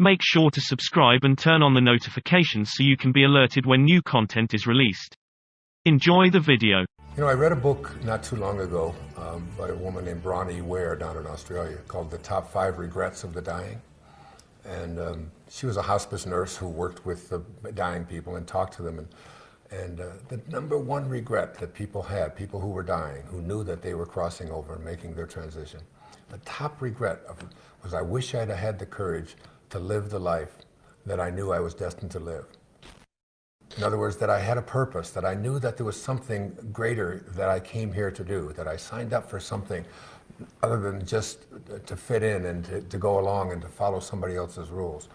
Make sure to subscribe and turn on the notifications so you can be alerted when new content is released. Enjoy the video. You know, I read a book not too long ago by a woman named Bronnie Ware down in Australia called The Top 5 Regrets of the Dying. And she was a hospice nurse who worked with the dying people and talked to them. And the number one regret that people had, people who were dying, who knew that they were crossing over and making their transition, the top regret was I wish I'd have had the courage to live the life that I knew I was destined to live. In other words, that I had a purpose, that I knew that there was something greater that I came here to do, that I signed up for something other than just to fit in and to go along and to follow somebody else's rules.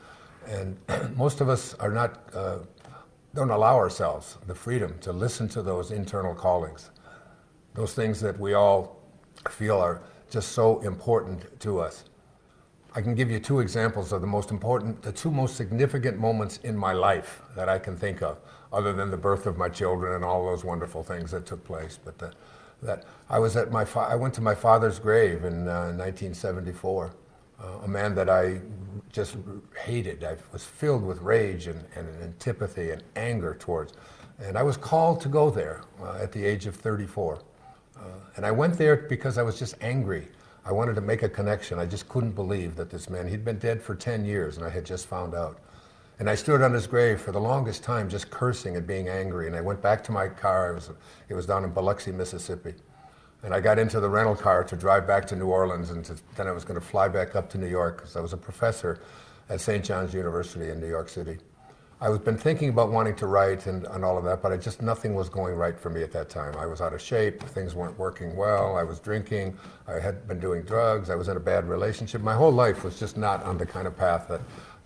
And most of us are not, don't allow ourselves the freedom to listen to those internal callings, those things that we all feel are just so important to us. I can give you two examples of the two most significant moments in my life that I can think of, other than the birth of my children and all those wonderful things that took place. But I went to my father's grave in 1974, a man that I just hated. I was filled with rage and antipathy and anger towards. And I was called to go there at the age of 34. And I went there because I was just angry. I wanted to make a connection. I just couldn't believe that this man, he'd been dead for 10 years and I had just found out. And I stood on his grave for the longest time just cursing and being angry. And I went back to my car. It was down in Biloxi, Mississippi. And I got into the rental car to drive back to New Orleans, and then I was going to fly back up to New York because I was a professor at St. John's University in New York City. I was been thinking about wanting to write and all of that, but nothing was going right for me at that time. I was out of shape, things weren't working well, I was drinking, I had been doing drugs, I was in a bad relationship. My whole life was just not on the kind of path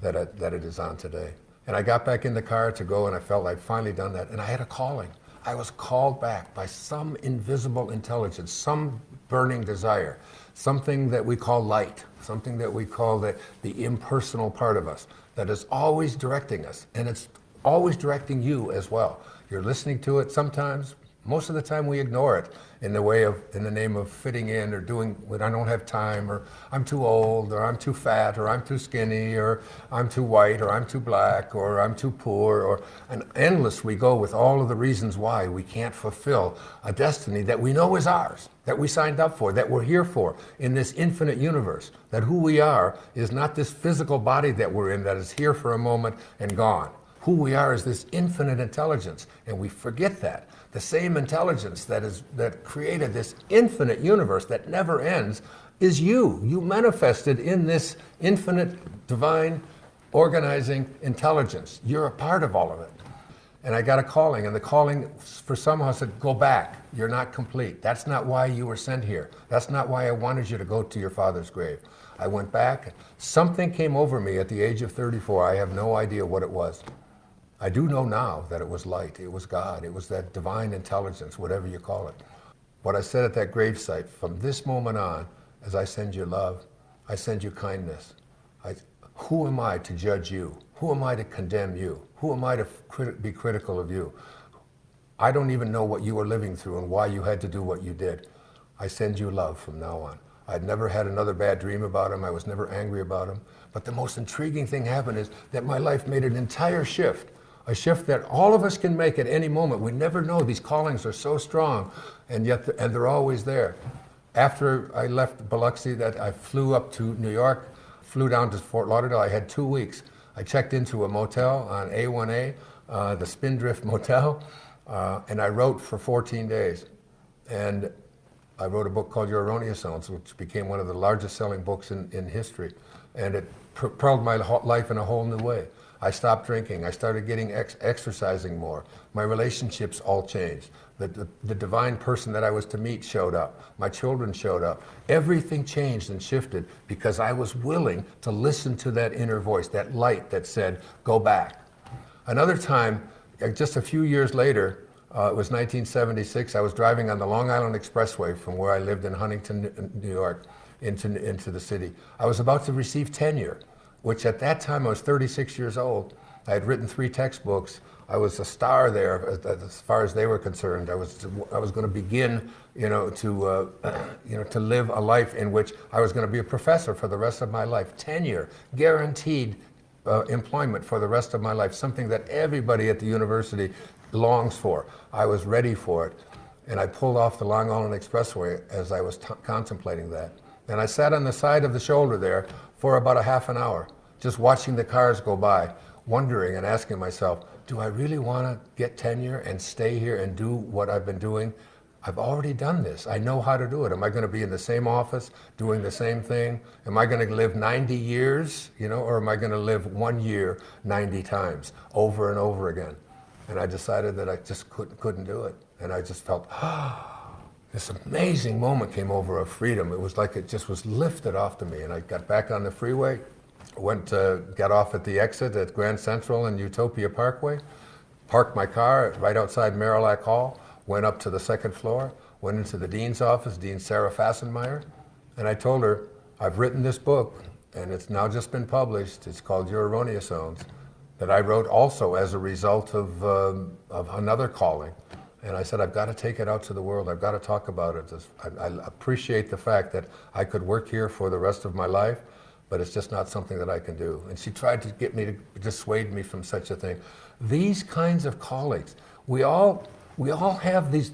that it is on today. And I got back in the car to go, and I felt I'd finally done that, and I had a calling. I was called back by some invisible intelligence, some burning desire, something that we call light, something that we call the impersonal part of us that is always directing us, and it's always directing you as well. You're listening to it sometimes. Most of the time we ignore it in the name of fitting in or doing what I don't have time, or I'm too old, or I'm too fat, or I'm too skinny, or I'm too white, or I'm too black, or I'm too poor, and endless we go with all of the reasons why we can't fulfill a destiny that we know is ours, that we signed up for, that we're here for in this infinite universe, that who we are is not this physical body that we're in that is here for a moment and gone. Who we are is this infinite intelligence, and we forget that. The same intelligence that created this infinite universe that never ends is you. You manifested in this infinite, divine, organizing intelligence. You're a part of all of it. And I got a calling, and the calling for somehow said, go back. You're not complete. That's not why you were sent here. That's not why I wanted you to go to your father's grave. I went back. Something came over me at the age of 34. I have no idea what it was. I do know now that it was light, it was God, it was that divine intelligence, whatever you call it. What I said at that gravesite, from this moment on, as I send you love, I send you kindness. Who am I to judge you? Who am I to condemn you? Who am I to be critical of you? I don't even know what you were living through and why you had to do what you did. I send you love from now on. I'd never had another bad dream about him. I was never angry about him. But the most intriguing thing happened is that my life made an entire shift. A shift that all of us can make at any moment. We never know. These callings are so strong, and they're always there. After I left Biloxi, I flew up to New York, flew down to Fort Lauderdale. I had 2 weeks. I checked into a motel on A1A, the Spindrift Motel, and I wrote for 14 days. And I wrote a book called Your Erroneous Zones, which became one of the largest selling books in history. And it propelled my life in a whole new way. I stopped drinking. I started getting exercising more. My relationships all changed. The divine person that I was to meet showed up. My children showed up. Everything changed and shifted because I was willing to listen to that inner voice, that light that said, go back. Another time, just a few years later, it was 1976, I was driving on the Long Island Expressway from where I lived in Huntington, New York, into the city. I was about to receive tenure, which at that time I was 36 years old. I had written 3 textbooks. I was a star there as far as they were concerned. I was going to begin, to live a life in which I was going to be a professor for the rest of my life. Tenure, guaranteed employment for the rest of my life, something that everybody at the university longs for. I was ready for it. And I pulled off the Long Island Expressway as I was contemplating that. And I sat on the side of the shoulder there for about a half an hour, just watching the cars go by, wondering and asking myself, do I really want to get tenure and stay here and do what I've been doing? I've already done this. I know how to do it. Am I going to be in the same office doing the same thing? Am I going to live 90 years, or am I going to live 1 year 90 times over and over again? And I decided that I just couldn't do it. And I just felt, this amazing moment came over of freedom. It was like it just was lifted off to me. And I got back on the freeway, got off at the exit at Grand Central and Utopia Parkway, parked my car right outside Marillac Hall, went up to the second floor, went into the dean's office, Dean Sarah Fassenmeyer, and I told her, I've written this book, and it's now just been published. It's called Your Erroneous Zones, that I wrote also as a result of another calling. And I said, I've got to take it out to the world. I've got to talk about it. I appreciate the fact that I could work here for the rest of my life, but it's just not something that I can do. And she tried to get me to dissuade me from such a thing. These kinds of callings, we all have these.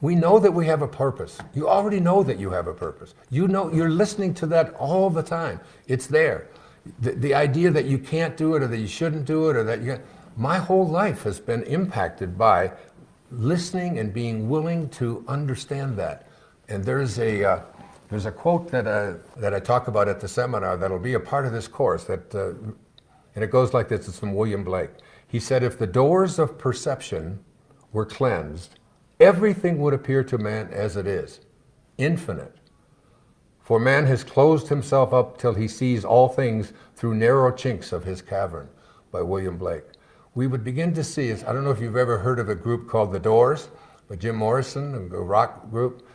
We know that we have a purpose. You already know that you have a purpose. You know, you're listening to that all the time. It's there. The idea that you can't do it or that you shouldn't do it or that you, my whole life has been impacted by listening and being willing to understand that. And there's a quote that I talk about at the seminar that'll be a part of this course and it goes like this. It's from William Blake. He said, if the doors of perception were cleansed, everything would appear to man as it is, infinite. For man has closed himself up till he sees all things through narrow chinks of his cavern, by William Blake. We would begin to see, I don't know if you've ever heard of a group called The Doors, by Jim Morrison, a rock group.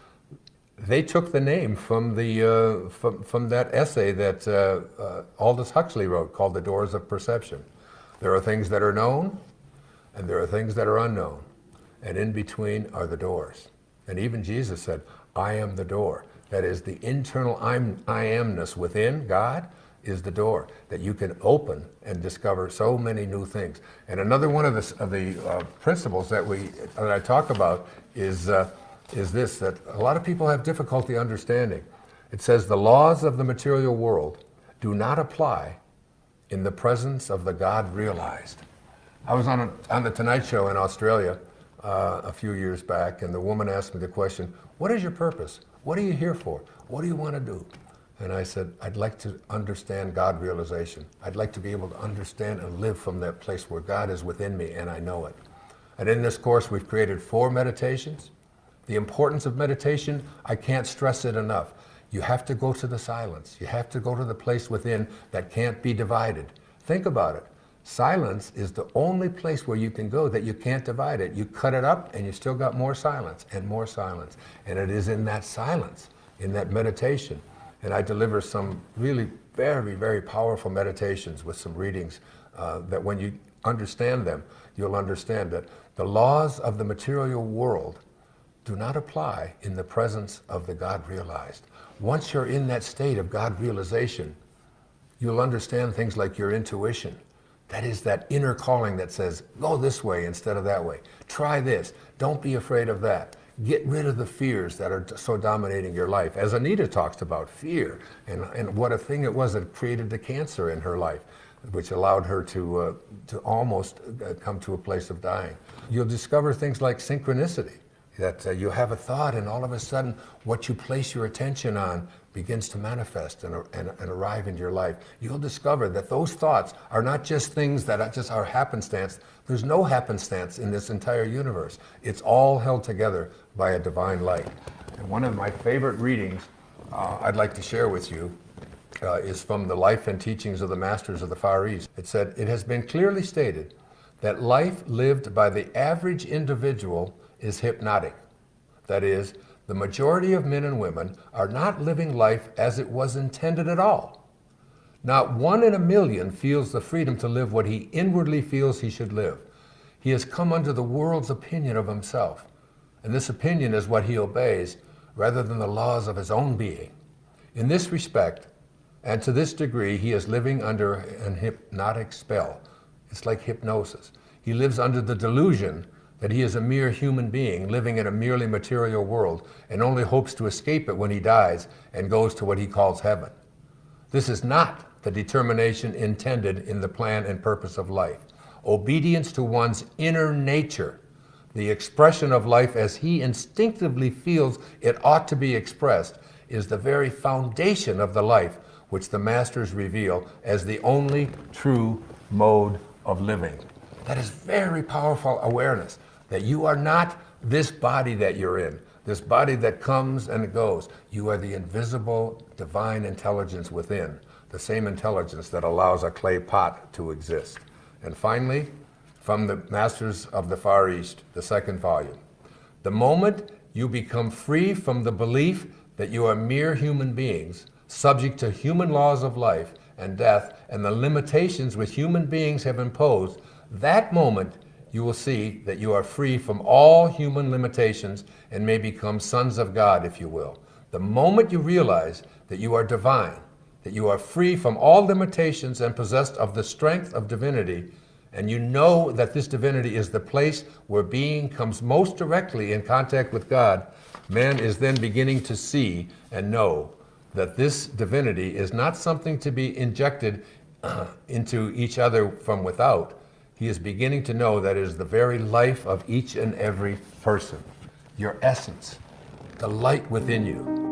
They took the name from from that essay that Aldous Huxley wrote called The Doors of Perception. There are things that are known, and there are things that are unknown. And in between are the doors. And even Jesus said, I am the door. That is, the internal I amness within God is the door that you can open and discover so many new things. And another one of the principles that I talk about is this, that a lot of people have difficulty understanding. It says the laws of the material world do not apply in the presence of the God realized. I was on the Tonight Show in Australia a few years back, and the woman asked me the question, what is your purpose? What are you here for? What do you want to do? And I said, I'd like to understand God realization. I'd like to be able to understand and live from that place where God is within me and I know it. And in this course, we've created 4 meditations. The importance of meditation, I can't stress it enough. You have to go to the silence. You have to go to the place within that can't be divided. Think about it. Silence is the only place where you can go that you can't divide it. You cut it up and you still got more silence and more silence. And it is in that silence, in that meditation. And I deliver some really very, very powerful meditations with some readings that when you understand them, you'll understand that the laws of the material world do not apply in the presence of the God realized. Once you're in that state of God realization, you'll understand things like your intuition. That is that inner calling that says, go this way instead of that way. Try this. Don't be afraid of that. Get rid of the fears that are so dominating your life. As Anita talks about fear and what a thing it was that created the cancer in her life, which allowed her to almost come to a place of dying. You'll discover things like synchronicity, that you have a thought and all of a sudden what you place your attention on begins to manifest and arrive into your life. You'll discover that those thoughts are not just things that are happenstance. There's no happenstance in this entire universe. It's all held together by a divine light. And one of my favorite readings I'd like to share with you is from the life and teachings of the Masters of the Far East. It said, it has been clearly stated that life lived by the average individual is hypnotic. That is, the majority of men and women are not living life as it was intended at all. Not 1 in a million feels the freedom to live what he inwardly feels he should live. He has come under the world's opinion of himself, and this opinion is what he obeys rather than the laws of his own being. In this respect, And to this degree, he is living under an hypnotic spell. It's like hypnosis. He lives under the delusion that he is a mere human being living in a merely material world and only hopes to escape it when he dies and goes to what he calls heaven. This is not the determination intended in the plan and purpose of life. Obedience to one's inner nature, the expression of life as he instinctively feels it ought to be expressed, is the very foundation of the life which the masters reveal as the only true mode of living. That is very powerful awareness, that you are not this body that you're in, this body that comes and goes. You are the invisible divine intelligence within, the same intelligence that allows a clay pot to exist. And finally, from the Masters of the Far East, the second volume, the moment you become free from the belief that you are mere human beings, subject to human laws of life and death and the limitations which human beings have imposed, that moment you will see that you are free from all human limitations and may become sons of God, if you will. The moment you realize that you are divine, that you are free from all limitations and possessed of the strength of divinity, and you know that this divinity is the place where being comes most directly in contact with God, man is then beginning to see and know that this divinity is not something to be injected into each other from without. He is beginning to know that it is the very life of each and every person, your essence, the light within you.